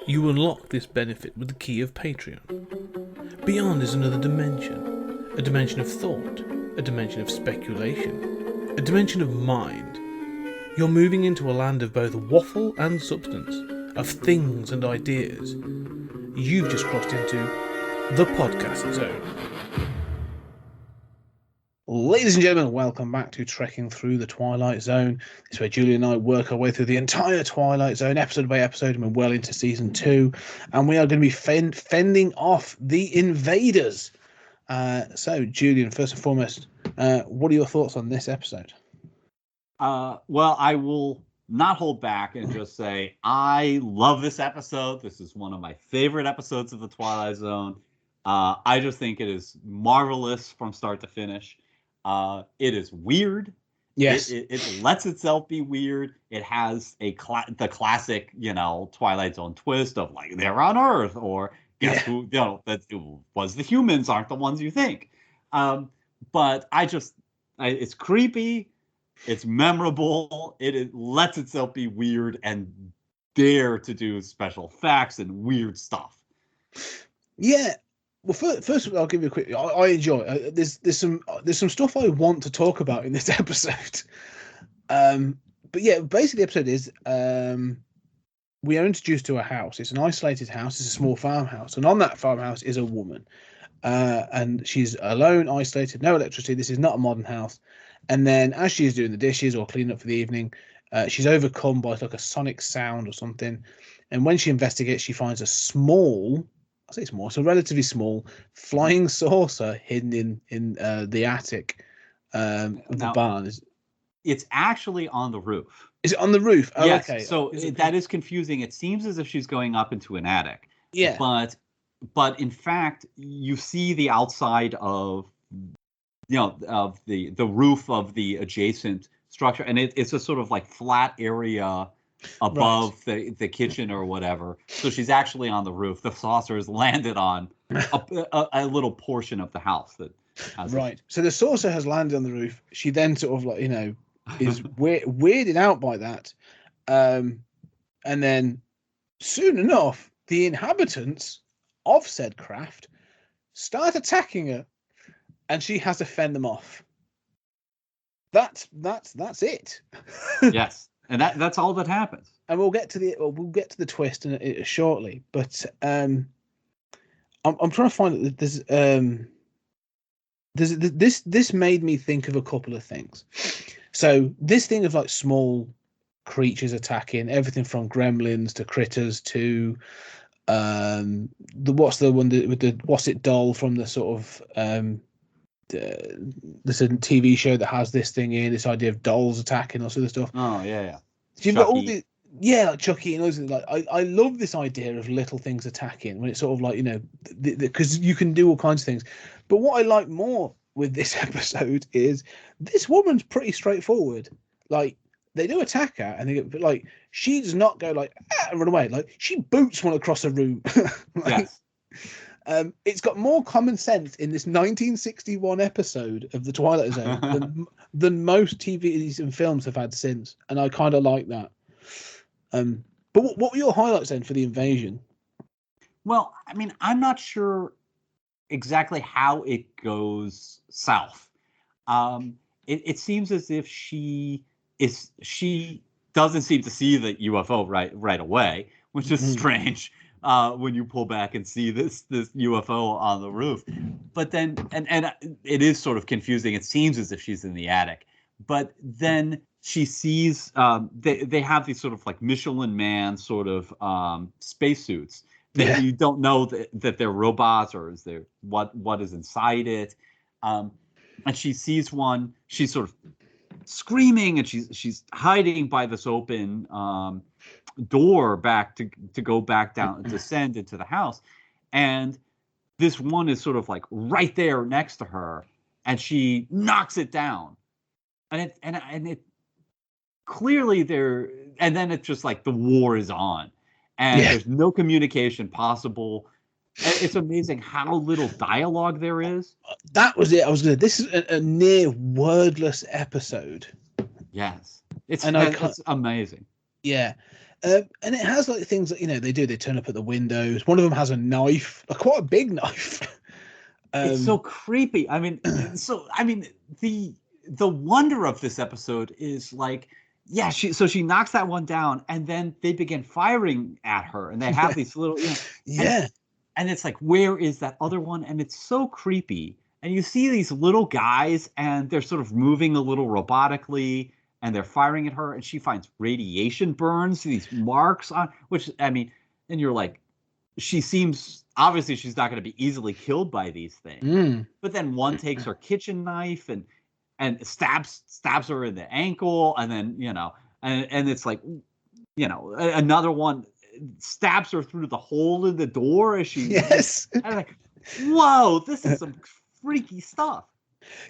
You unlock this benefit with the key of Patreon. Beyond is another dimension. A dimension of thought. A dimension of speculation. A dimension of mind. You're moving into a land of both waffle and substance. Of things and ideas. You've just crossed into the podcast zone. Ladies and gentlemen, welcome back to Trekking Through the Twilight Zone. This is where Julian and I work our way through the entire Twilight Zone, episode by episode, and we're well into season 2. And we are going to be fending off the Invaders. So, Julian, first and foremost, what are your thoughts on this episode? Well, I will not hold back and just say I love this episode. This is one of my favorite episodes of the Twilight Zone. I just think it is marvelous from start to finish. It is weird. Yes. It lets itself be weird. It has the classic, Twilight Zone twist of like they're on Earth, or guess who, that it was the humans aren't the ones you think. But it's creepy. It's memorable. It lets itself be weird and dare to do special effects and weird stuff. Yeah. Well, first of all, I'll give you a quick. I enjoy it. There's some stuff I want to talk about in this episode. But yeah, basically, the episode is we are introduced to a house. It's an isolated house. It's a small farmhouse, and on that farmhouse is a woman, and she's alone, isolated, no electricity. This is not a modern house. And then, as she's doing the dishes or cleaning up for the evening, she's overcome by like a sonic sound or something. And when she investigates, she finds a small. I say small, so relatively small flying saucer hidden in the attic of the barn. It's actually on the roof. Is it on the roof? Oh, yes. Okay. So that is confusing. It seems as if she's going up into an attic. Yeah. But in fact, you see the outside of of the roof of the adjacent structure, and it's a sort of like flat area above the kitchen or whatever. So she's actually on the roof. The saucer is landed on a little portion of the house that has So the saucer has landed on the roof. She then sort of like, is weirded out by that. And then soon enough, the inhabitants of said craft start attacking her, and she has to fend them off. That's it. Yes. And that's all that happens. And we'll get to the twist shortly. But I'm trying to find that this made me think of a couple of things. So this thing of like small creatures attacking, everything from gremlins to critters to what's the one with the what's it doll from the sort of there's a TV show that has this thing in this idea of dolls attacking all sort of stuff. Oh yeah. So you've got all the like Chucky and those like I love this idea of little things attacking when it's sort of like because you can do all kinds of things. But what I like more with this episode is this woman's pretty straightforward. Like they do attack her and but like she does not go like run away. Like she boots one across a room. Yes. It's got more common sense in this 1961 episode of the Twilight Zone than most TVs and films have had since, and I kind of like that. But what were your highlights then for the invasion? Well, I mean, I'm not sure exactly how it goes south. It seems as if she doesn't seem to see the UFO right away, which is strange. When you pull back and see this UFO on the roof, but then and it is sort of confusing. It seems as if she's in the attic, but then she sees they have these sort of like Michelin Man sort of spacesuits that you don't know that they're robots or is there what is inside it, and she sees one. She's sort of screaming and she's hiding by this open door back to go back down, descend into the house, and this one is sort of like right there next to her, and she knocks it down, and it clearly there, and then it's just like the war is on, and there's no communication possible. It's amazing how little dialogue there is. That was it. This is a near wordless episode. Yes, it's and it's amazing. Yeah, And it has like things that they do. They turn up at the windows. One of them has a knife, like quite a big knife. It's so creepy. I mean, the wonder of this episode is like, yeah, she knocks that one down, and then they begin firing at her, and they have these little, and it's like, where is that other one? And it's so creepy. And you see these little guys, and they're sort of moving a little robotically, and they're firing at her, and she finds radiation burns, these marks on, which, I mean, and you're like, she seems, obviously she's not going to be easily killed by these things. But then one takes her kitchen knife and stabs her in the ankle, and then, and it's like, another one stabs her through the hole in the door as she, yes. And like, whoa, this is some freaky stuff.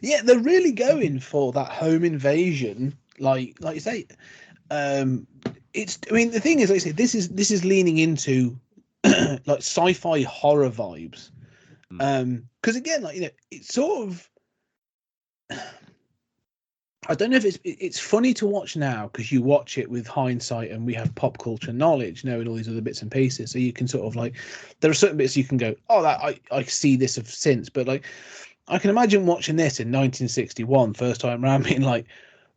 Yeah, they're really going for that home invasion, like you say. It's, I mean, the thing is, like I say, this is leaning into like sci-fi horror vibes. Because again, like, it's sort of, I don't know if it's funny to watch now because you watch it with hindsight and we have pop culture knowledge, knowing all these other bits and pieces. So you can sort of like, there are certain bits you can go, oh, that I see this of since, but like, I can imagine watching this in 1961, first time around, being like,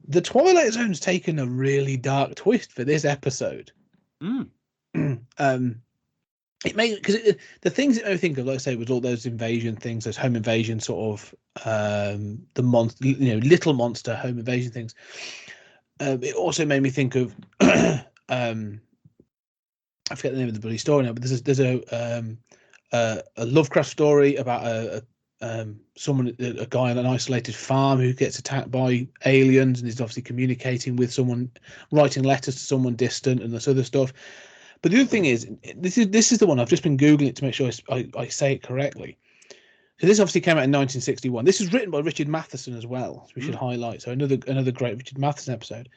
the Twilight Zone's taken a really dark twist for this episode. It made, because the things that I think of, like I say, was all those invasion things, those home invasion sort of the monster, little monster home invasion things. It also made me think of I forget the name of the bloody story now, but there's a Lovecraft story about a guy on an isolated farm who gets attacked by aliens, and is obviously communicating with someone, writing letters to someone distant, and this other stuff. But the other thing is, this is the one I've just been Googling it to make sure I say it correctly. So this obviously came out in 1961. This is written by Richard Matheson as well, so we should highlight. So another great Richard Matheson episode.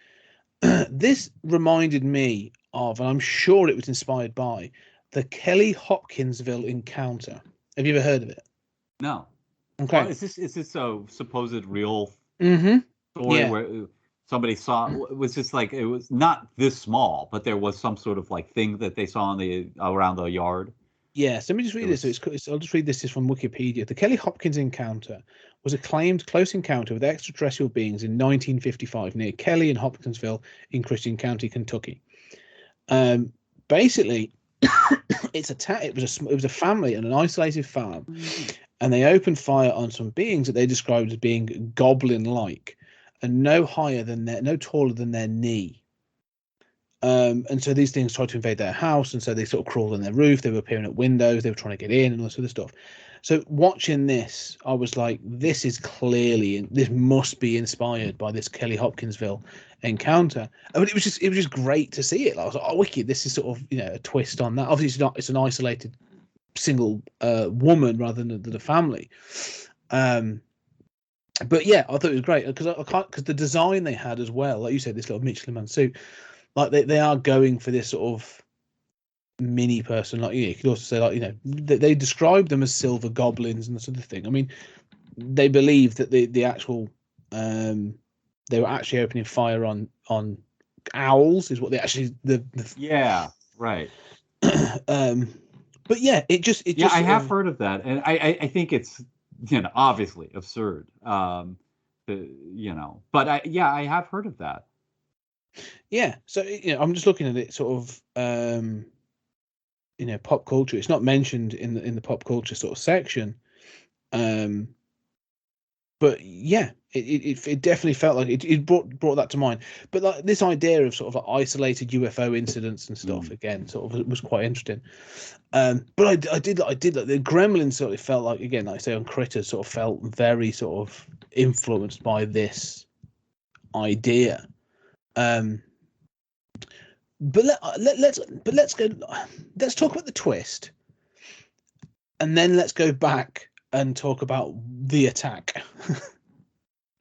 This reminded me of, and I'm sure it was inspired by, the Kelly Hopkinsville encounter. Have you ever heard of it? No. Okay. Well, is this a supposed real story where somebody saw? Was this like, it was not this small, but there was some sort of like thing that they saw around the yard? Yes, let me just read this. So I'll just read this. Is from Wikipedia. The Kelly Hopkins encounter was a claimed close encounter with extraterrestrial beings in 1955 near Kelly and Hopkinsville in Christian County, Kentucky. Basically, it was a family on an isolated farm, and they opened fire on some beings that they described as being goblin-like and no taller than their knee. And so these things tried to invade their house, and so they sort of crawled on their roof. They were appearing at windows. They were trying to get in, and all this other stuff. So watching this, I was like, this must be inspired by this Kelly Hopkinsville encounter. I mean, it was just great to see it. Like, I was like, oh, wicked! This is sort of a twist on that. Obviously, it's an isolated single woman rather than the family. But yeah, I thought it was great because the design they had as well, like you said, this little Michelin Man suit. Like they are going for this sort of mini person. Like you could also say, like they describe them as silver goblins and this sort of thing. I mean, they believe that the actual they were actually opening fire on owls, is what they actually yeah, right. But yeah, it just I have heard of that, and I think it's obviously absurd. But I have heard of that. Yeah, so I'm just looking at it sort of pop culture. It's not mentioned in the pop culture sort of section, but yeah, it definitely felt like it brought that to mind. But like this idea of sort of like isolated UFO incidents and stuff again sort of was quite interesting. But I did like the Gremlins sort of felt like, again, like I say on Critters, sort of felt very sort of influenced by this idea. But let's talk about the twist, and then let's go back and talk about the attack.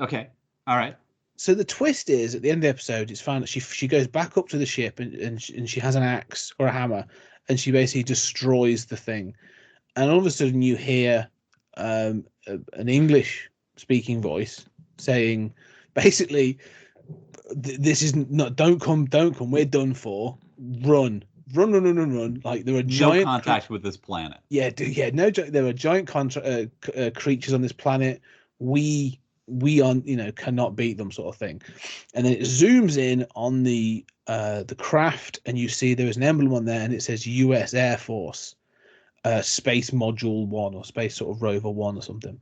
Okay, all right. So the twist is, at the end of the episode, it's found that she goes back up to the ship and she has an axe or a hammer, and she basically destroys the thing. And all of a sudden, you hear an English speaking voice saying, basically, this is not, don't come, we're done for. run, run, run, run, run, run. Like there are No giant contact with this planet. Yeah, no, there are giant creatures on this planet. We on cannot beat them, sort of thing. And then it zooms in on the craft, and you see there is an emblem on there, and it says U.S. Air Force, Space Module 1 or Space sort of Rover 1 or something.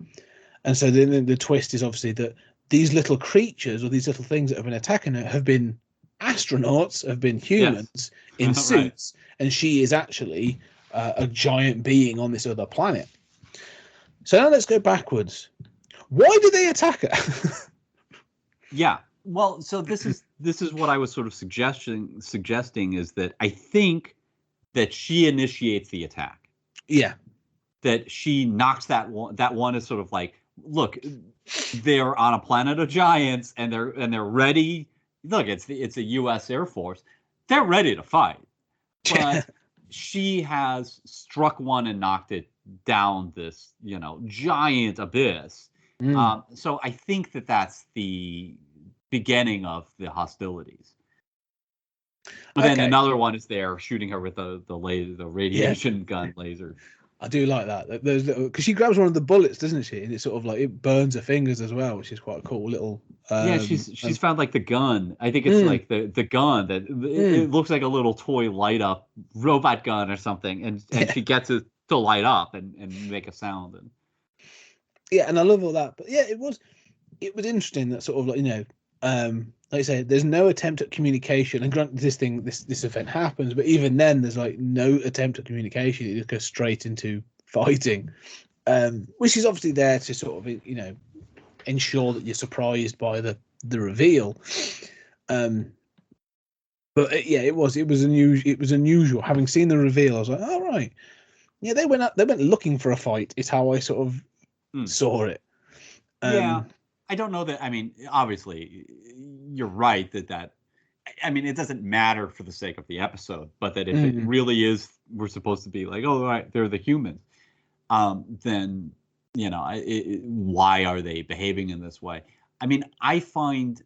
And so then the twist is obviously that these little creatures or these little things that have been attacking her have been astronauts, have been humans in suits, right. And she is actually a giant being on this other planet. So now let's go backwards. Why did they attack her? Yeah. Well, so this is what I was sort of suggesting is that I think that she initiates the attack. Yeah. That she knocks that one. That one is sort of like, look, they're on a planet of giants, and they're ready. Look, it's a U.S. Air Force. They're ready to fight, but she has struck one and knocked it down this giant abyss. So I think that that's the beginning of the hostilities. But then another one is there shooting her with the radiation gun laser. I do like that. There's because she grabs one of the bullets, doesn't she? And it's sort of like it burns her fingers as well, which is quite a cool little. Yeah, she's found like the gun. I think it's like the gun that it looks like a little toy light up robot gun or something, and she gets it to light up and make a sound. And yeah, and I love all that. But yeah, it was interesting that sort of like like I say, there's no attempt at communication. And granted, this event happens, but even then, there's like no attempt at communication. It just goes straight into fighting, which is obviously there to sort of ensure that you're surprised by the reveal. But yeah, it was unusual. Having seen the reveal, I was like, all right, yeah, they went looking for a fight. Is how I sort of saw it. Yeah. I don't know that. I mean, obviously, you're right that. I mean, it doesn't matter for the sake of the episode, but that if it really is, we're supposed to be like, oh, right, they're the humans. Then why are they behaving in this way? I mean, I find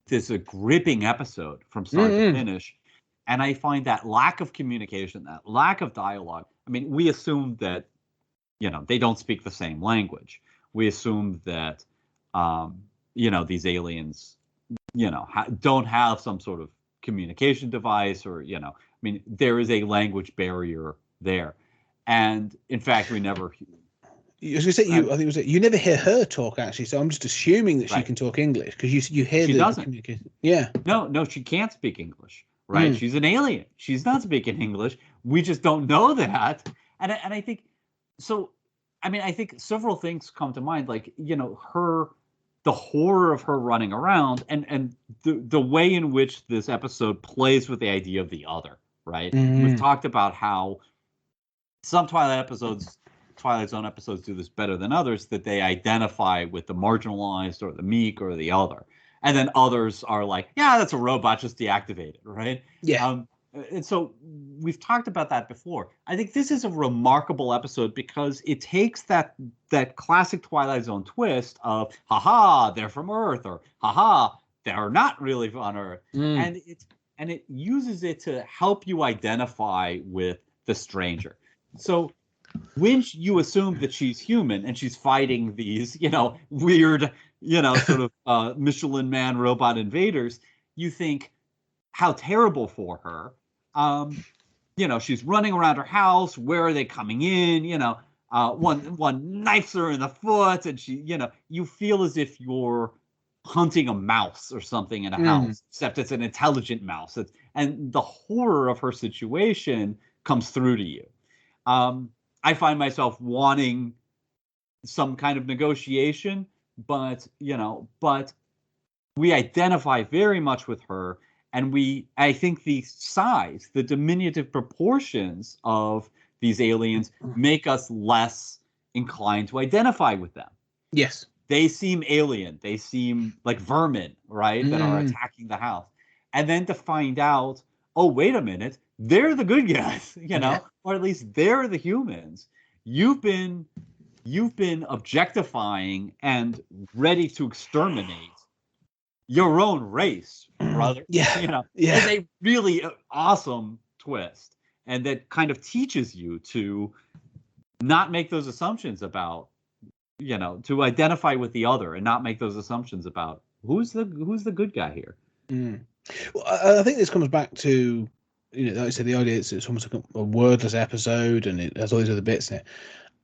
this a gripping episode from start to finish, and I find that lack of communication, that lack of dialogue. I mean, we assume that they don't speak the same language. We assume that. These aliens, don't have some sort of communication device or, I mean, there is a language barrier there. And in fact, we never. I was going to say, I think it was you never hear her talk actually. So I'm just assuming that she can talk English because you hear the communication. Yeah. No, she can't speak English. Right. She's an alien. She's not speaking English. We just don't know that. And I think so. I mean, I think several things come to mind, like, the horror of her running around and the way in which this episode plays with the idea of the other, right? We've talked about how some Twilight Zone episodes do this better than others, that they identify with the marginalized or the meek or the other. And then others are like, yeah, that's a robot, just deactivated, right? Yeah. And so we've talked about that before. I think this is a remarkable episode because it takes that classic Twilight Zone twist of, haha, they're from Earth, or haha, they're not really on Earth. And it uses it to help you identify with the stranger. So when you assume that she's human and she's fighting these, weird, sort of Michelin Man robot invaders, you think, how terrible for her. She's running around her house. Where are they coming in? One knifes her in the foot, and she, you feel as if you're hunting a mouse or something in a house, except it's an intelligent mouse. And the horror of her situation comes through to you. I find myself wanting some kind of negotiation, but we identify very much with her. And I think the size, the diminutive proportions of these aliens make us less inclined to identify with them. Yes. They seem alien. They seem like vermin, right? That are attacking the house. And then to find out, oh, wait a minute, they're the good guys, or at least they're the humans. You've been objectifying and ready to exterminate your own race, brother. Yeah. You know, Yeah. is a really awesome twist, and that kind of teaches you to not make those assumptions about, you know, to identify with the other and not make those assumptions about who's the good guy here. Well, I think this comes back to, you know, like I said, the idea it's almost like a wordless episode, and it has all these other bits in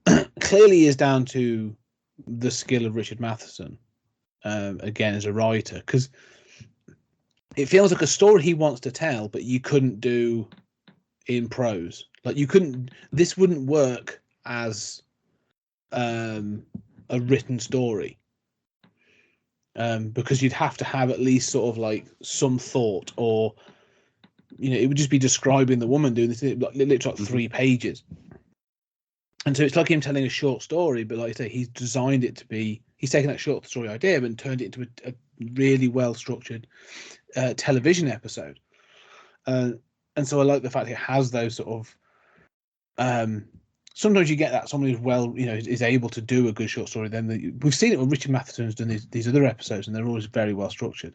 it. Clearly, is down to the skill of Richard Matheson, again as a writer, because it feels like a story he wants to tell, but you couldn't do in prose. Like you couldn't. This wouldn't work as a written story. Because you'd have to have at least sort of like some thought, or you know, it would just be describing the woman doing this, literally like 3 pages. And so it's like him telling a short story, but like I say, he's designed it to be. He's taken that short story idea and turned it into a really well structured television episode. And so I like the fact it has those sort of. Sometimes you get that someone who's well, you know, is able to do a good short story. Then we've seen it when Richard Matheson's done these other episodes, and they're always very well structured.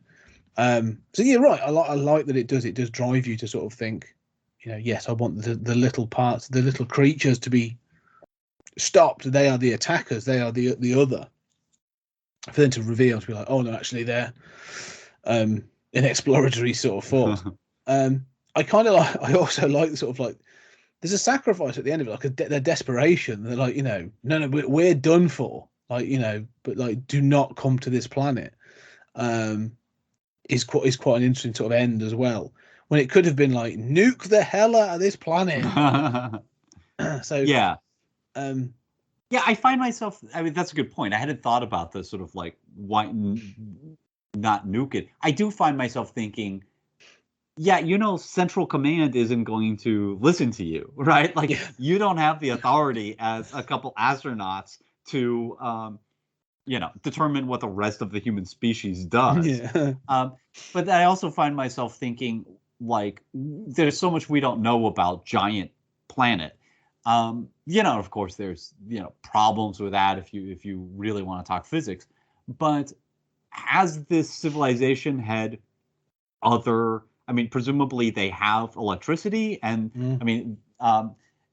So yeah, right. I like that it does drive you to sort of think, you know, yes, I want the little parts, the little creatures to be stopped. They are the attackers. They are the other. For them to reveal, to be like, oh no, actually they're an exploratory sort of force. I also like sort of like. There's a sacrifice at the end of it, like their desperation. They're like, you know, no, we're done for. Like, you know, but like, do not come to this planet. Is quite an interesting sort of end as well. When it could have been like, nuke the hell out of this planet. So yeah, yeah, I find myself. I mean, that's a good point. I hadn't thought about this sort of like why not nuke it. I do find myself thinking. Yeah, you know, Central Command isn't going to listen to you, right? Like, you don't have the authority as a couple astronauts to, you know, determine what the rest of the human species does. Yeah. But I also find myself thinking, like, there's so much we don't know about giant planet. You know, of course, there's, you know, problems with that if you really want to talk physics. But has this civilization had other? I mean, presumably they have electricity, and I mean,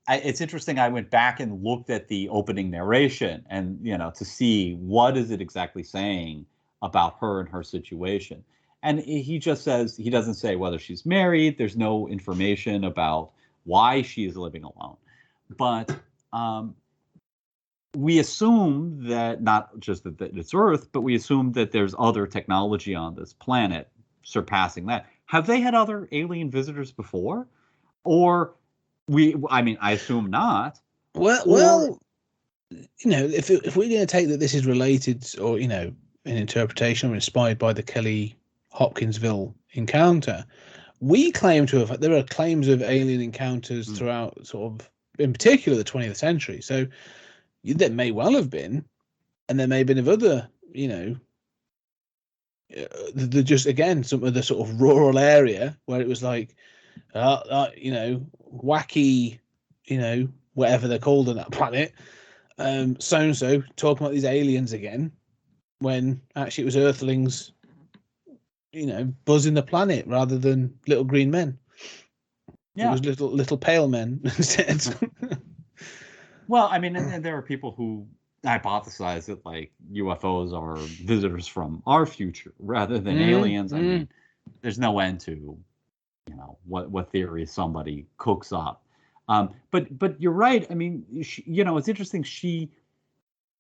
it's interesting. I went back and looked at the opening narration, and you know, to see what is it exactly saying about her and her situation. And he just says he doesn't say whether she's married. There's no information about why she is living alone, but we assume that not just that it's Earth, but we assume that there's other technology on this planet surpassing that. Have they had other alien visitors before? Or I mean, I assume not. Well, you know, if we're going to take that this is related, or, you know, an interpretation or inspired by the Kelly Hopkinsville encounter, we claim to have, there are claims of alien encounters throughout sort of, in particular, the 20th century. So there may well have been, and there may have been of other, you know, just again some of the sort of rural area where it was like, you know, wacky, you know, whatever they're called on that planet, so and so talking about these aliens again, when actually it was Earthlings, you know, buzzing the planet rather than little green men. Yeah, it was little pale men instead. Well, I mean, and there are people who hypothesize that like UFOs are visitors from our future rather than aliens. I mean, there's no end to, you know, what theories somebody cooks up. But you're right. I mean, you know, it's interesting.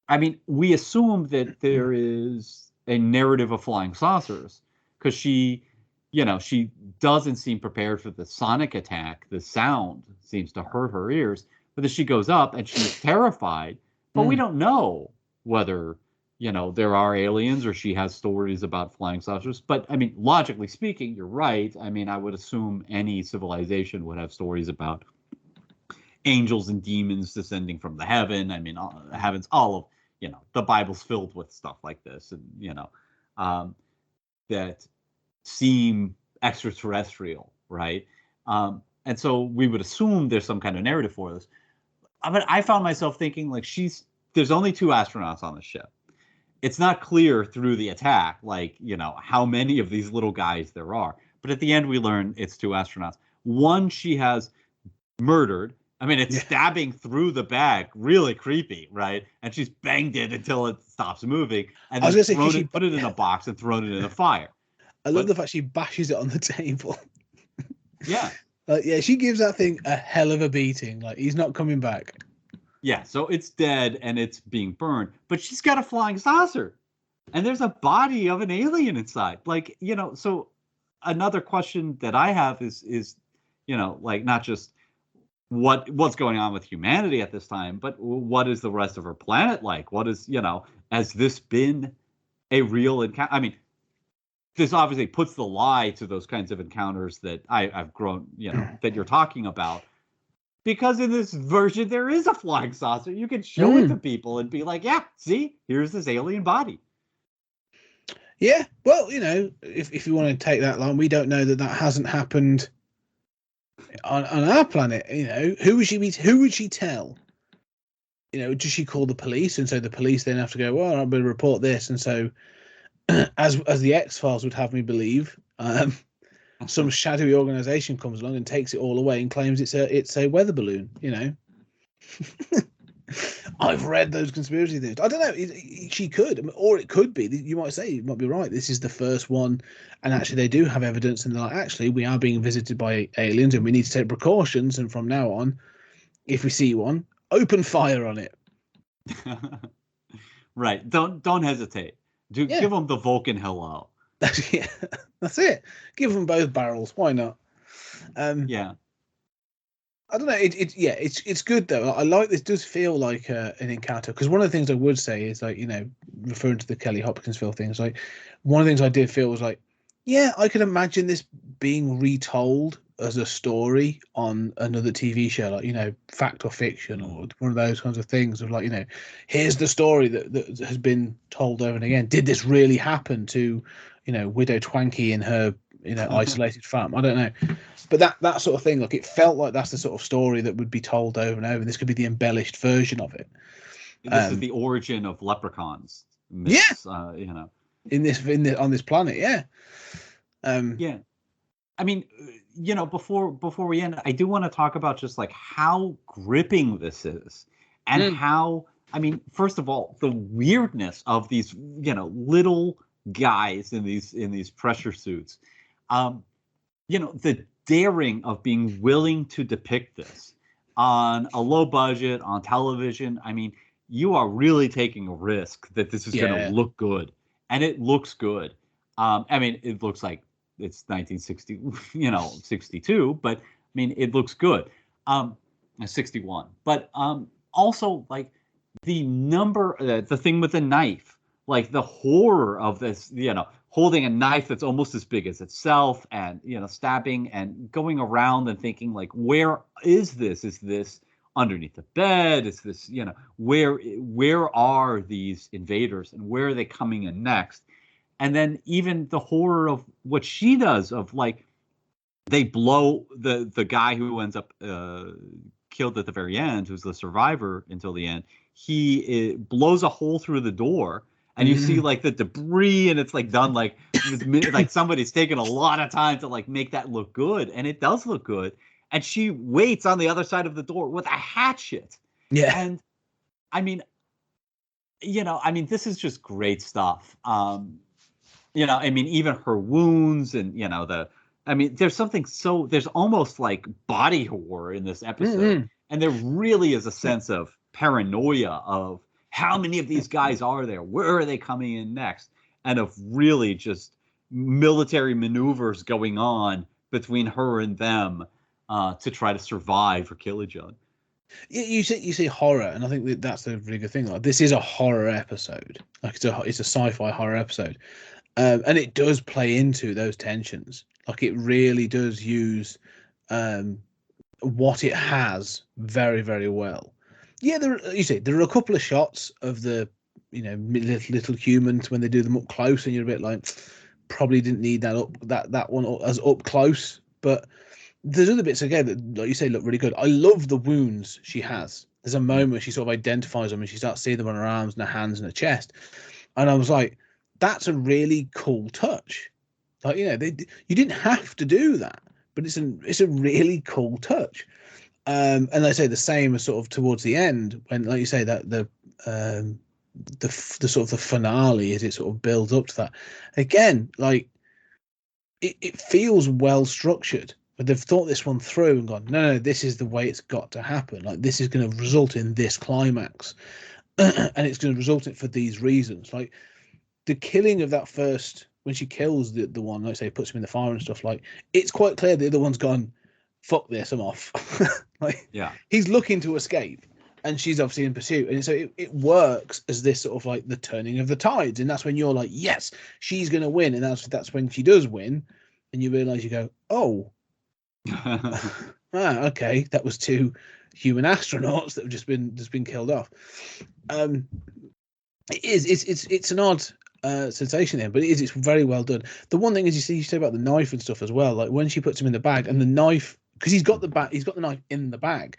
I mean, we assume that there is a narrative of flying saucers because she doesn't seem prepared for the sonic attack. The sound seems to hurt her ears. But then she goes up and she's terrified. But we don't know whether, you know, there are aliens or she has stories about flying saucers. But I mean, logically speaking, you're right. I mean, I would assume any civilization would have stories about angels and demons descending from the heaven. I mean, heavens, all of, you know, the Bible's filled with stuff like this, and, you know, that seem extraterrestrial, right? And so we would assume there's some kind of narrative for this. But I found myself thinking, like, there's only 2 astronauts on the ship. it's not clear through the attack, like, how many of these little guys there are. But at the end, we learn it's 2 astronauts. One she has murdered. I mean, it's Yeah. stabbing through the bag, really creepy, right? And she's banged it until it stops moving, and I was then gonna say put it in a box and thrown it in a fire. I love the fact she bashes it on the table. Yeah. Like, yeah, she gives that thing a hell of a beating. Like, he's not coming back. Yeah, so it's dead and it's being burned, but she's got a flying saucer, and there's a body of an alien inside. Like, so another question that I have is, like, not just what's going on with humanity at this time, but what is the rest of her planet like? What is, has this been a real encounter? I mean, this obviously puts the lie to those kinds of encounters that I've grown, that you're talking about. Because in this version, there is a flying saucer. You can show it to people and be like, yeah, see, here's this alien body. Yeah, well, if you want to take that line, we don't know that hasn't happened on our planet. Who would she tell? Does she call the police? And so the police then have to go, well, I'm going to report this. And so as the X-Files would have me believe, some shadowy organization comes along and takes it all away and claims it's a weather balloon. I've read those conspiracy theories. I don't know. She could, or it could be. You might say, you might be right. This is the first one, and actually they do have evidence, and they're like, actually, we are being visited by aliens, and we need to take precautions. And from now on, if we see one, open fire on it. Right. Don't hesitate. Give them the Vulcan hello. Yeah, that's it. Give them both barrels. Why not? Yeah. I don't know. It's good though. I like this. Does feel like an encounter, because one of the things I would say is, like, referring to the Kelly Hopkinsville things, like one of the things I did feel was like, yeah, I could imagine this being retold as a story on another TV show, like, fact or fiction, or one of those kinds of things of, like, here's the story that has been told over and again. Did this really happen to, Widow Twanky in her, isolated farm? I don't know. But that sort of thing, like, it felt like that's the sort of story that would be told over and over. This could be the embellished version of it. This is the origin of leprechauns. Myths, yeah. On this planet, yeah. Yeah. I mean, before we end, I do want to talk about just like how gripping this is, and how, I mean, first of all, the weirdness of these, little guys in these pressure suits. The daring of being willing to depict this on a low budget on television. I mean, you are really taking a risk that this is going to look good, and it looks good. I mean, it looks like it's 1960, 62, but I mean, it looks good. 61, but also, like, the thing with the knife, like the horror of this, holding a knife that's almost as big as itself, and stabbing and going around and thinking, like, where is this? Is this underneath the bed? Is this, where are these invaders, and where are they coming in next? And then even the horror of what she does, of, like, they blow the guy who ends up killed at the very end, who's the survivor until the end. He blows a hole through the door, and you see, like, the debris, and it's like done like like somebody's taken a lot of time to, like, make that look good, and it does look good. And she waits on the other side of the door with a hatchet. Yeah. And I mean, this is just great stuff. I mean, even her wounds, and there's almost like body horror in this episode. And there really is a sense of paranoia of how many of these guys are there? Where are they coming in next? And of really just military maneuvers going on between her and them to try to survive for Killian. You say horror, and I think that's the really good thing. Like, this is a horror episode. Like, it's a sci-fi horror episode, and it does play into those tensions. Like, it really does use what it has very, very well. Yeah, there are a couple of shots of the little humans when they do them up close, and you're a bit like, probably didn't need that one as up close. But there's other bits again that, like you say, look really good. I love the wounds she has. There's a moment where she sort of identifies them, and she starts seeing them on her arms and her hands and her chest. And I was like, that's a really cool touch. Like, you didn't have to do that, but it's a really cool touch. And I say the same as sort of towards the end when, like you say, that the sort of the finale as it sort of builds up to that. Again, like it feels well structured, but they've thought this one through and gone, no, this is the way it's got to happen. Like this is going to result in this climax, and it's going to result in it for these reasons. Like the killing of that first when she kills the one, like say, puts him in the fire and stuff. Like it's quite clear the other one's gone, fuck this, I'm off. Like Yeah. he's looking to escape, and she's obviously in pursuit, and so it works as this sort of like the turning of the tides, and that's when you're like, yes, she's going to win, and that's when she does win, and you realize, you go, oh, okay, that was two human astronauts that have just been killed off. It's an odd sensation there, but it's very well done. The one thing is, you say about the knife and stuff as well, like when she puts him in the bag, and the knife, because he's got the knife in the bag,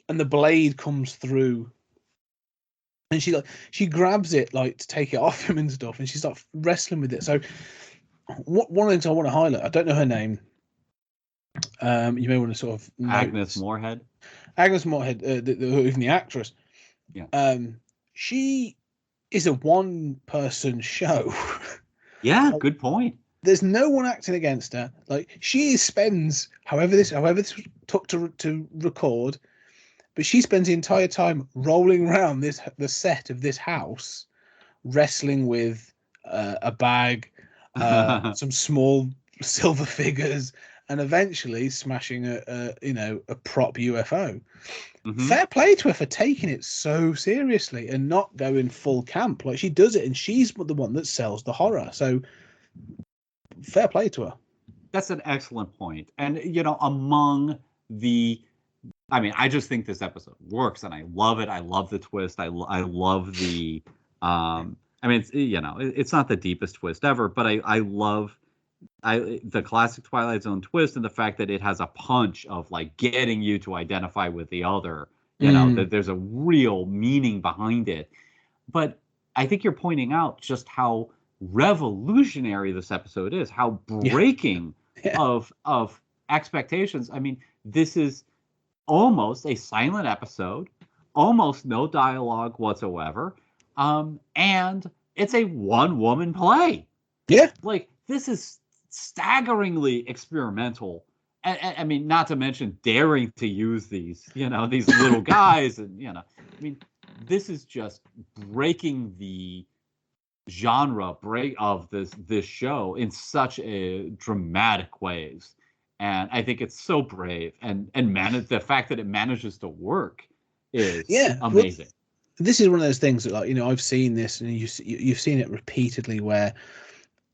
and the blade comes through, and she grabs it like to take it off him and stuff, and she's like wrestling with it. So one of the things I want to highlight, I don't know her name. You may want to sort of Agnes Moorehead. Agnes Moorehead, even the actress. Yeah. She is a one-person show. Yeah, good point. There's no one acting against her. Like she spends however this took to record, but she spends the entire time rolling around the set of this house, wrestling with a bag, some small silver figures, and eventually smashing a prop UFO. Mm-hmm. Fair play to her for taking it so seriously and not going full camp. Like she does it, and she's the one that sells the horror. So fair play to her. That's an excellent point. And among the, I mean, I just think this episode works, and I love it. I love the twist. I love the, I mean, it's not the deepest twist ever, but I love the classic Twilight Zone twist, and the fact that it has a punch of like getting you to identify with the other, that there's a real meaning behind it. But I think you're pointing out just how revolutionary this episode is, how breaking of expectations. I mean, this is almost a silent episode, almost no dialogue whatsoever, and it's a one-woman play. Yeah, like this is staggeringly experimental. I mean, not to mention daring to use these little guys, and I mean, this is just breaking the genre of this show in such a dramatic ways, and I think it's so brave, and the fact that it manages to work is amazing. Well, this is one of those things that, like, I've seen this, and you've seen it repeatedly, where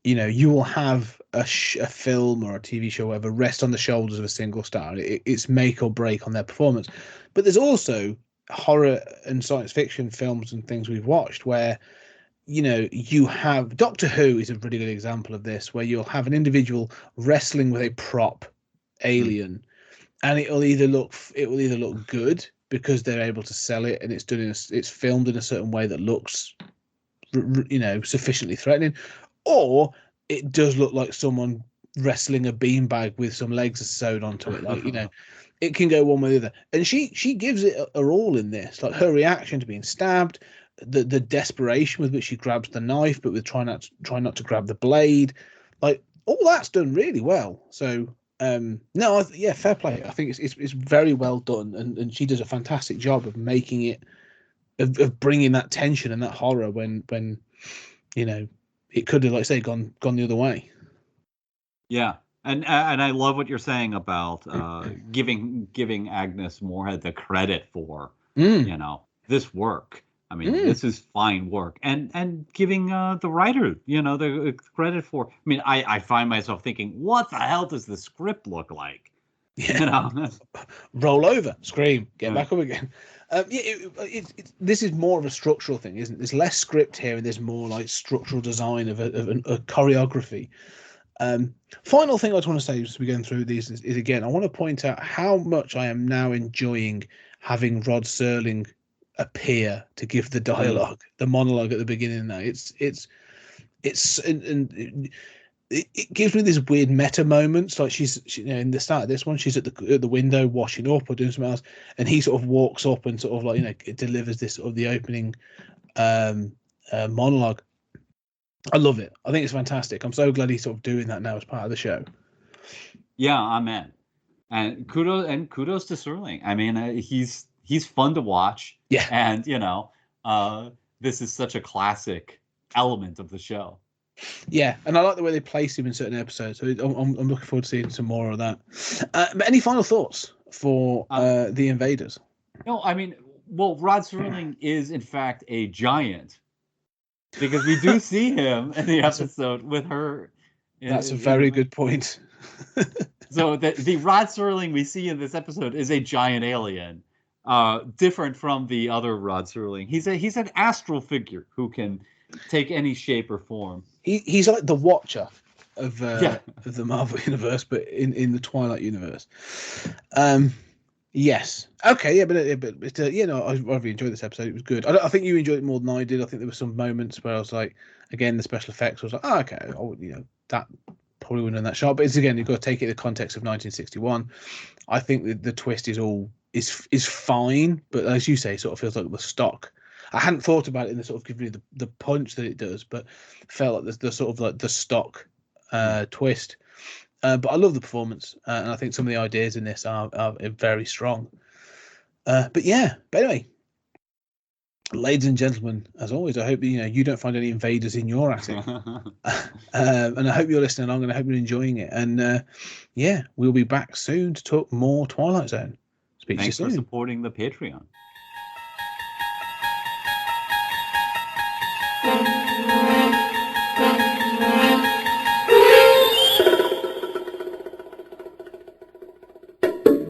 you will have a film or a TV show, whatever, rest on the shoulders of a single star. It's make or break on their performance. But there's also horror and science fiction films and things we've watched where you have Doctor Who is a really good example of this, where you'll have an individual wrestling with a prop alien, and it will either look good because they're able to sell it, and it's filmed in a certain way that looks sufficiently threatening, or it does look like someone wrestling a beanbag with some legs sewed onto it. Like, it can go one way or the other. And she gives it her all in this. Like her reaction to being stabbed, the desperation with which she grabs the knife, but with try not to grab the blade. Like all that's done really well. So fair play. I think it's very well done, and she does a fantastic job of making it, of bringing that tension and that horror when it could have, like I say, gone the other way. Yeah, and I love what you're saying about giving Agnes Moorehead the credit for this work. I mean, this is fine work, and giving the writer the credit for. I mean, I find myself thinking, what the hell does the script look like? Roll over, scream, get back up again. This is more of a structural thing, isn't it? There's less script here, and there's more like structural design of a choreography. Final thing I just want to say as we're going through these is again, I want to point out how much I am now enjoying having Rod Serling appear to give the dialogue, the monologue at the beginning. Now and it gives me this weird meta moments. Like she's in the start of this one, she's at the window washing up or doing something else, and he sort of walks up and sort of like it delivers this sort of the opening monologue. I love it. I think it's fantastic. I'm so glad he's sort of doing that now as part of the show. Yeah, I'm in. And kudos to Serling. I mean, he's fun to watch. Yeah. And this is such a classic element of the show. Yeah, and I like the way they place him in certain episodes. So I'm looking forward to seeing some more of that. But any final thoughts for the Invaders? No, I mean, well, Rod Serling is in fact a giant, because we do see him in the episode with her. That's a very good point. So the Rod Serling we see in this episode is a giant alien, different from the other Rod Serling. He's an astral figure who can take any shape or form. He's like the Watcher of the Marvel universe, but in the Twilight universe. Yes. Okay. Yeah, but I really enjoyed this episode. It was good. I think you enjoyed it more than I did. I think there were some moments where I was like, again, the special effects was like, oh, okay, that probably wouldn't have done that sharp. But it's again, you've got to take it in the context of 1961. I think the twist is fine, but as you say, it sort of feels like the stock. I hadn't thought about it in the sort of giving you the punch that it does, but felt like the sort of like the stock twist. But I love the performance, and I think some of the ideas in this are very strong. But anyway, ladies and gentlemen, as always, I hope you don't find any invaders in your attic, and I hope you're listening along, and I hope you're enjoying it. And we'll be back soon to talk more Twilight Zone. Speak to you soon. Thanks for supporting the Patreon.